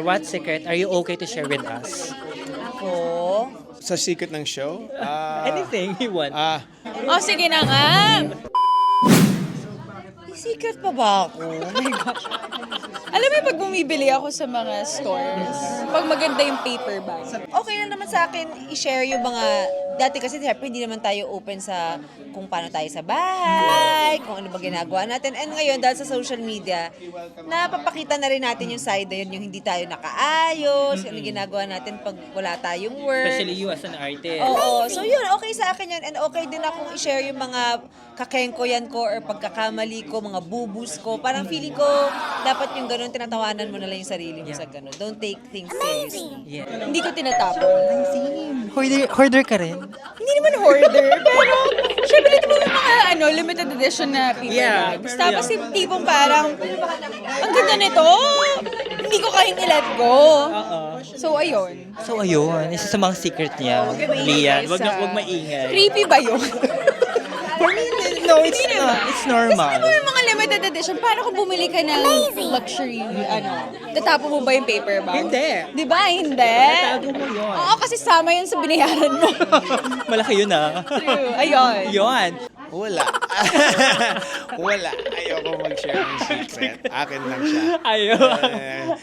What secret are you okay to share with us? Ako? Sa secret ng show? Anything you want. Oh, sige na nga. May secret pa ba ako? Oh my gosh. Alam mo, pag bumibili ako sa mga stores, pag maganda yung paper bag, okay lang naman sa akin i-share yung mga, dati kasi siyempre hindi naman tayo open sa kung paano tayo sa bahay, kung ano ba ginagawa natin. And ngayon, dahil sa social media, napapakita na rin natin yung side na yun, yung hindi tayo nakaayos, ano ginagawa natin pag wala tayong work. Especially you as an artist. Oo. So yun, okay sa akin yun. And okay din akong i-share yung mga kakengkoyan ko or pagkakamali ko, mga bubus ko. Parang feeling ko, dapat yung ganun, tinatawanan mo na lang yung sarili mo sa ganun. Don't take things seriously. Yeah. Hindi ko tinatapon. Hoarder ka rin? Hindi naman hoarder, pero syempre ito mga limited edition na paper bags. Tapos yung tipong parang, ang ganda nito, hindi ko kayang i-let go. So ayun. So ayun, isa sa mga secret niya. Lian, wag maingay. Creepy ba yun? For me, no, it's Hindi not. naman. It's normal. Kasi yung mga limited edition, paano kung bumili ka ng luxury, tatapo mo ba yung paper bag? Hindi. Di ba? Hindi. Tatago mo yun. Oo, kasi sama yun sa binayaran mo. Malaki yun ah. True. Ayun. Yun. Wala. Wala. Ayoko mag-share ng secret. Akin lang siya. Ayun.